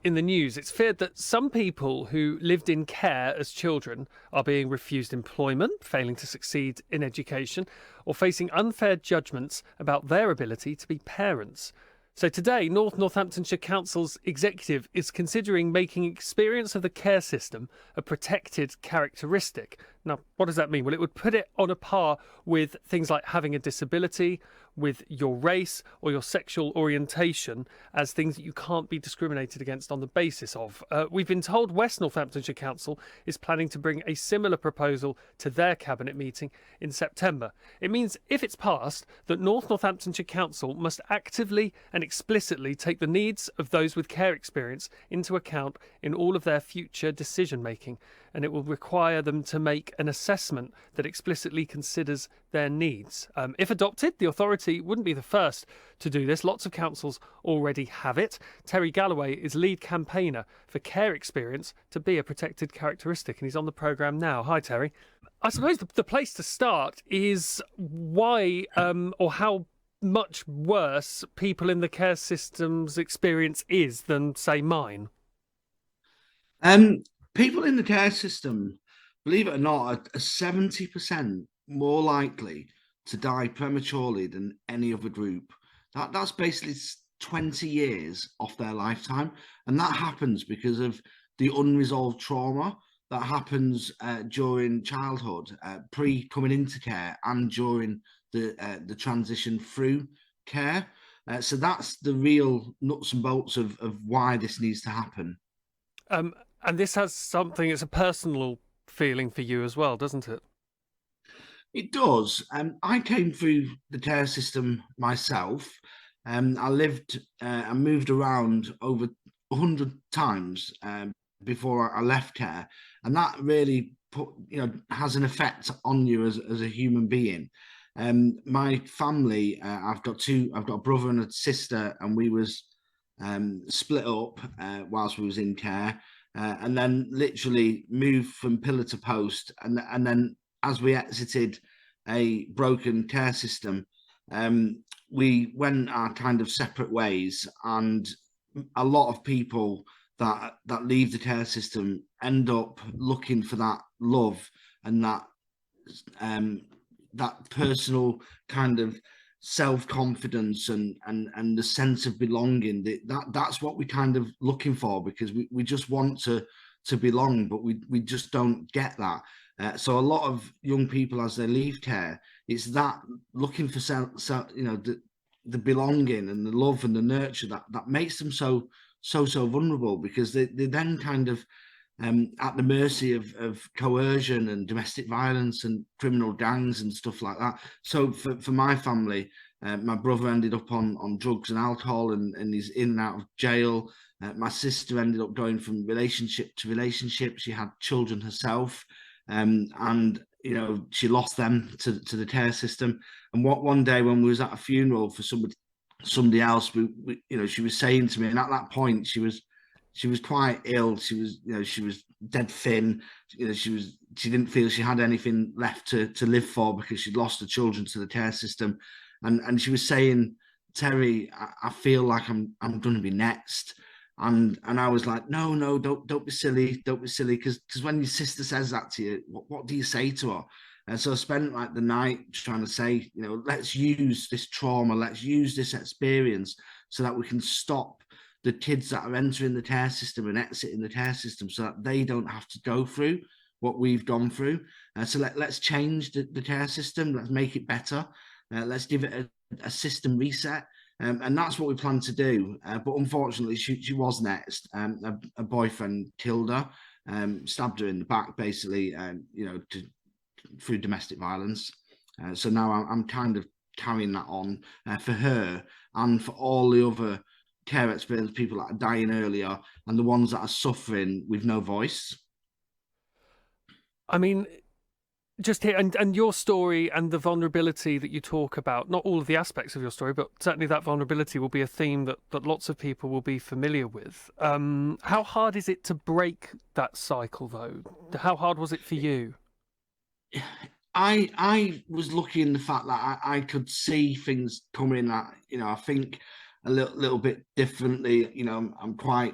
in the news. It's feared that some people who lived in care as children are being refused employment, failing to succeed in education, or facing unfair judgments about their ability to be parents. So today, North Northamptonshire Council's executive is considering making experience of the care system a protected characteristic. Now, what does that mean? Well, it would put it on a par with things like having a disability, with your race or your sexual orientation as things that you can't be discriminated against on the basis of. We've been told West Northamptonshire Council is planning to bring a similar proposal to their cabinet meeting in September. It means, if it's passed, that North Northamptonshire Council must actively and explicitly take the needs of those with care experience into account in all of their future decision making, and it will require them to make an assessment that explicitly considers their needs. If adopted, the authority wouldn't be the first to do this. Lots of councils already have it. Terry Galloway is lead campaigner for care experience to be a protected characteristic, and he's on the programme now. Hi, Terry. I suppose the place to start is why or how much worse people in the care system's experience is than, say, mine. People in the care system, believe it or not, are 70% more likely to die prematurely than any other group. That's basically 20 years off their lifetime, and that happens because of the unresolved trauma that happens during childhood, pre coming into care, and during the transition through care. So that's the real nuts and bolts of why this needs to happen. And this has something, it's a personal feeling for you as well, doesn't it? It does. I came through the care system myself. I lived and moved around over 100 times before I left care, and that really has an effect on you as a human being. My family, I've got a brother and a sister, and we was split up whilst we was in care, and then literally moved from pillar to post, and then as we exited a broken care system, we went our kind of separate ways, and a lot of people that leave the care system end up looking for that love and that personal kind of self-confidence and the sense of belonging. That's what we kind of looking for, because we just want to belong, but we just don't get that. So a lot of young people, as they leave care, it's that looking for the belonging and the love and the nurture that makes them so vulnerable, because they then kind of at the mercy of coercion and domestic violence and criminal gangs and stuff like that. So for my family, my brother ended up on drugs and alcohol, and he's in and out of jail. My sister ended up going from relationship to relationship. She had children herself, and she lost them to the care system. And one day when we was at a funeral for somebody else, she was saying to me, and at that point she was quite ill. She was dead thin. She didn't feel she had anything left to live for, because she'd lost her children to the care system. And she was saying, Terry, I feel like I'm going to be next. And I was like, no, don't be silly, because when your sister says that to you, what do you say to her? And so I spent like the night trying to say, let's use this trauma, let's use this experience so that we can stop the kids that are entering the care system and exiting the care system, so that they don't have to go through what we've gone through. So let's change the care system. Let's make it better. Let's give it a system reset. And that's what we plan to do. But unfortunately, she was next. A boyfriend killed her, stabbed her in the back, basically, through domestic violence. So now I'm kind of carrying that on for her, and for all the other care experienced people that are dying earlier, and the ones that are suffering with no voice. I mean, just here, and your story and the vulnerability that you talk about, not all of the aspects of your story, but certainly that vulnerability will be a theme that lots of people will be familiar with. How hard is it to break that cycle, though? How hard was it for you? I was lucky in the fact that I could see things coming. That I think a little bit differently. I'm quite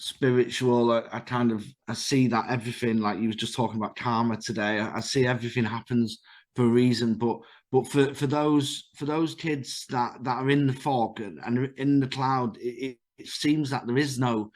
spiritual. I see that everything, like you was just talking about karma today. I see everything happens for a reason. But for those kids that are in the fog and are in the cloud, it seems that there is no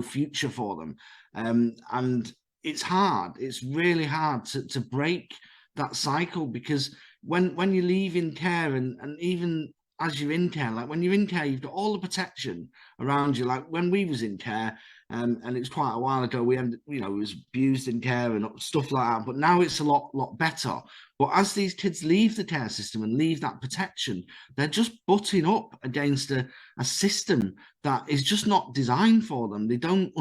future for them. And it's hard. It's really hard to break that cycle, because when you leave in care, and even as you're in care, like when you're in care, you've got all the protection around you. Like when we was in care, and it was quite a while ago, we was abused in care and stuff like that. But now it's a lot better. But as these kids leave the care system and leave that protection, they're just butting up against a system that is just not designed for them. They don't,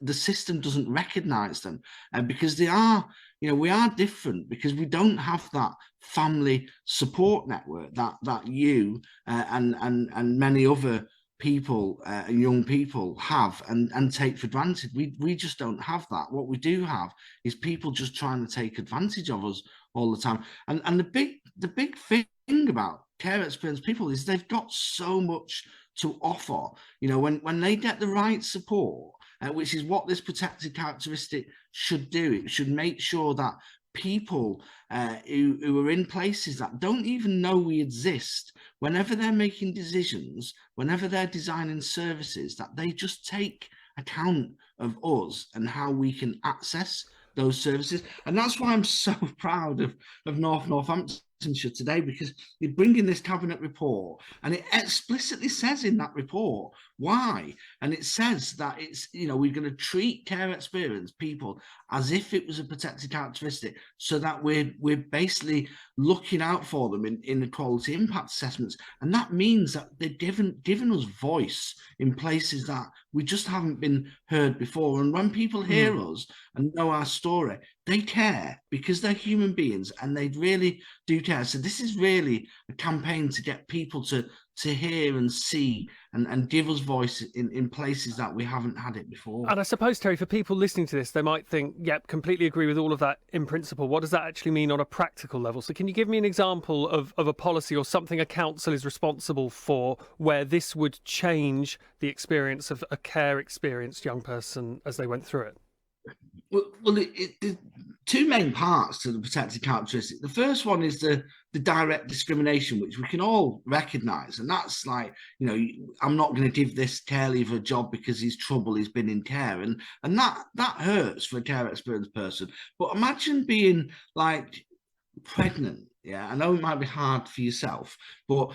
the system doesn't recognise them, because they are, we are different, because we don't have that family support network that you and many other people and young people have and take for granted. We just don't have that. What we do have is people just trying to take advantage of us all the time. And the big thing about care experienced people is they've got so much to offer. When they get the right support, which is what this protected characteristic should do. It should make sure that people who are in places that don't even know we exist, whenever they're making decisions, whenever they're designing services, that they just take account of us and how we can access those services. And that's why I'm so proud of North Northamptonshire today, because you're bringing this cabinet report, and it explicitly says in that report why. And it says that it's, we're going to treat care experienced people as if it was a protected characteristic, so that we're basically looking out for them in the quality impact assessments. And that means that they've given us voice in places that we just haven't been heard before. And when people hear us and know our story, they care, because they're human beings and they really do care. So this is really a campaign to get people to hear and see and give us voice in places that we haven't had it before. And I suppose, Terry, for people listening to this, they might think, yep, completely agree with all of that in principle. What does that actually mean on a practical level? So can you give me an example of a policy or something a council is responsible for where this would change the experience of a care experienced young person as they went through it? Well, there's two main parts to the protected characteristic. The first one is the direct discrimination, which we can all recognise, and that's like, I'm not going to give this care leaver a job because he's trouble, he's been in care, and that hurts for a care experienced person. But imagine being like pregnant. Yeah, I know it might be hard for yourself, but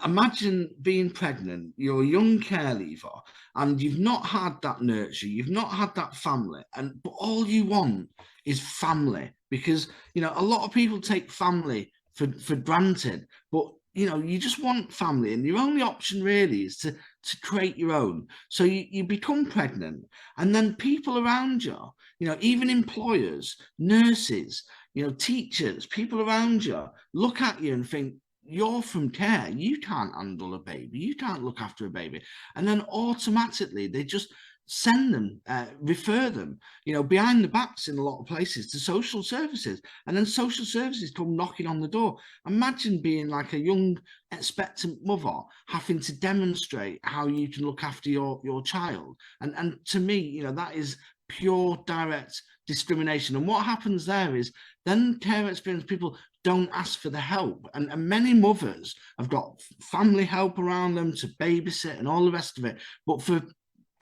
imagine being pregnant, you're a young care leaver, and you've not had that nurture, you've not had that family, but all you want is family, because, a lot of people take family for granted, but, you just want family, and your only option really is to create your own. So you become pregnant, and then people around you, even employers, nurses, teachers, people around you look at you and think, you're from care, you can't handle a baby, you can't look after a baby. And then automatically they just send them, refer them, behind the backs in a lot of places to social services. And then social services come knocking on the door. Imagine being like a young expectant mother having to demonstrate how you can look after your child. And to me, that is pure direct discrimination. And what happens there is then care experienced people don't ask for the help, and many mothers have got family help around them to babysit and all the rest of it, but for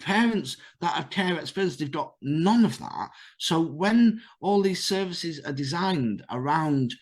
parents that have care experience, they've got none of that. So when all these services are designed around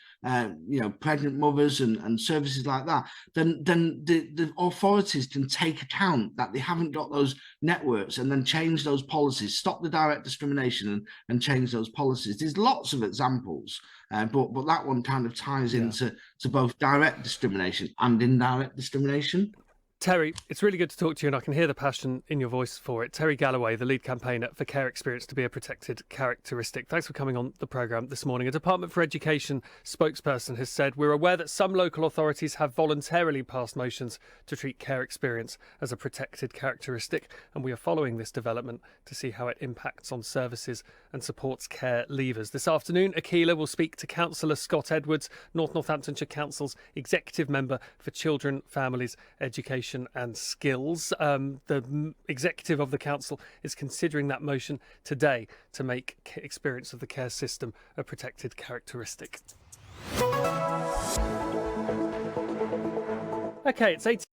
pregnant mothers and services like that, then the authorities can take account that they haven't got those networks, and then change those policies, stop the direct discrimination and change those policies. There's lots of examples, but that one kind of ties into both direct discrimination and indirect discrimination. Terry, it's really good to talk to you, and I can hear the passion in your voice for it. Terry Galloway, the lead campaigner for care experience to be a protected characteristic. Thanks for coming on the programme this morning. A Department for Education spokesperson has said, we're aware that some local authorities have voluntarily passed motions to treat care experience as a protected characteristic, and we are following this development to see how it impacts on services and supports care leavers. This afternoon, Akila will speak to Councillor Scott Edwards, North Northamptonshire Council's Executive Member for Children, Families, Education education and skills. The executive of the council is considering that motion today to make experience of the care system a protected characteristic. Okay, it's 18.